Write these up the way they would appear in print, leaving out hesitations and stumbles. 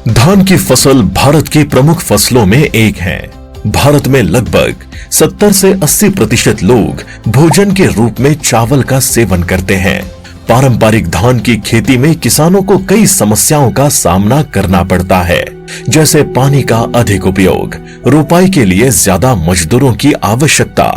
धान की फसल भारत की प्रमुख फसलों में एक है। भारत में लगभग 70 से 80% लोग भोजन के रूप में चावल का सेवन करते हैं। पारंपरिक धान की खेती में किसानों को कई समस्याओं का सामना करना पड़ता है, जैसे पानी का अधिक उपयोग, रोपाई के लिए ज्यादा मजदूरों की आवश्यकता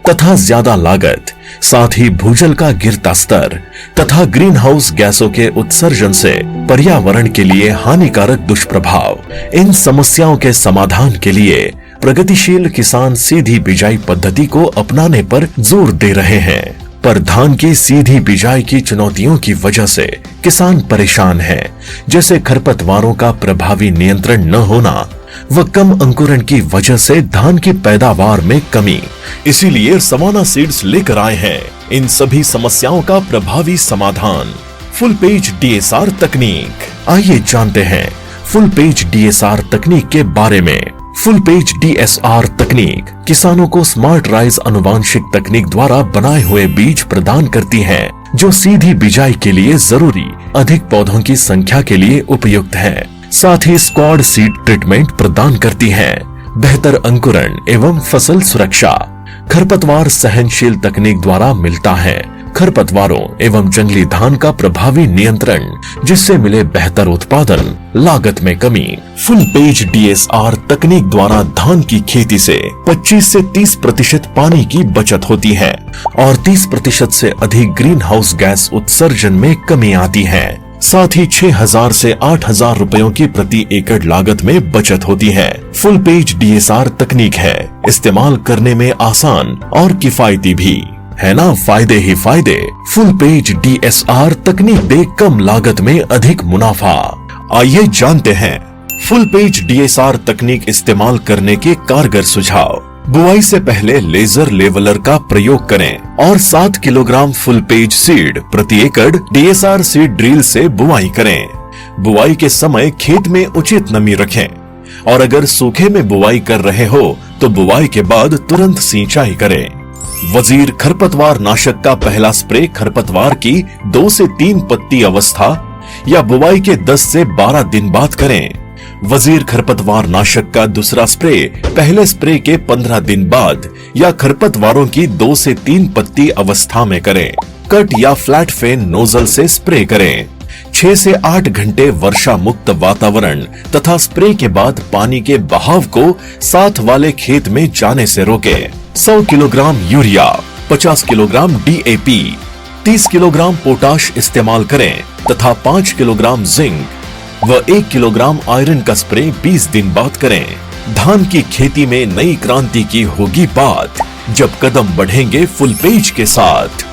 तथा ज्यादा लागत, साथ ही भूजल का गिरता स्तर तथा ग्रीन हाउस गैसों के उत्सर्जन से पर्यावरण के लिए हानिकारक दुष्प्रभाव। इन समस्याओं के समाधान के लिए प्रगतिशील किसान सीधी बिजाई पद्धति को अपनाने पर जोर दे रहे हैं। पर धान की सीधी बिजाई की चुनौतियों की वजह से किसान परेशान है, जैसे खरपतवारों का प्रभावी नियंत्रण न होना व कम अंकुरण की वजह से धान की पैदावार में कमी। इसीलिए सवाना सीड्स लेकर आए हैं इन सभी समस्याओं का प्रभावी समाधान, फुल पेज डीएसआर तकनीक। आइए जानते हैं फुल पेज डीएसआर तकनीक के बारे में। फुल पेज डीएसआर तकनीक किसानों को स्मार्ट राइज अनुवांशिक तकनीक द्वारा बनाए हुए बीज प्रदान करती है, जो सीधी बिजाई के लिए जरूरी अधिक पौधों की संख्या के लिए उपयुक्त है। साथ ही स्क्वाड सीड ट्रीटमेंट प्रदान करती है, बेहतर अंकुरण एवं फसल सुरक्षा। खरपतवार सहनशील तकनीक द्वारा मिलता है खरपतवारों एवं जंगली धान का प्रभावी नियंत्रण, जिससे मिले बेहतर उत्पादन, लागत में कमी। फुल पेज डीएसआर तकनीक द्वारा धान की खेती से 25 से 30% पानी की बचत होती है और 30% से अधिक ग्रीन हाउस गैस उत्सर्जन में कमी आती है। साथ ही 6,000 से 8,000 रुपयों की प्रति एकड़ लागत में बचत होती है। फुल पेज डीएसआर तकनीक है इस्तेमाल करने में आसान और किफायती भी है ना, फायदे ही फायदे। फुल पेज डीएसआर तकनीक दे कम लागत में अधिक मुनाफा। आइए जानते हैं फुल पेज डीएसआर तकनीक इस्तेमाल करने के कारगर सुझाव। बुआई से पहले लेजर लेवलर का प्रयोग करें और 7 किलोग्राम फुल पेज सीड प्रति एकड़ डीएसआर सीड ड्रिल से बुआई करें। बुआई के समय खेत में उचित नमी रखें और अगर सूखे में बुआई कर रहे हो तो बुआई के बाद तुरंत सिंचाई करें। वजीर खरपतवार नाशक का पहला स्प्रे खरपतवार की 2 से 3 पत्ती अवस्था या बुआई के 10 से 12 दिन बाद करें। वजीर खरपतवार नाशक का दूसरा स्प्रे पहले स्प्रे के 15 दिन बाद या खरपतवारों की 2 से 3 पत्ती अवस्था में करें। कट या फ्लैट फेन नोजल से स्प्रे करें। 6 से 8 घंटे वर्षा मुक्त वातावरण तथा स्प्रे के बाद पानी के बहाव को साथ वाले खेत में जाने से रोकें। 100 kilogram urea, 50 kilogram DAP, 30 kilogram potash इस्तेमाल करें तथा 5 किलोग्राम जिंक व 1 किलोग्राम आयरन का स्प्रे 20 दिन बाद करें। धान की खेती में नई क्रांति की होगी बात जब कदम बढ़ेंगे फुल पेज के साथ।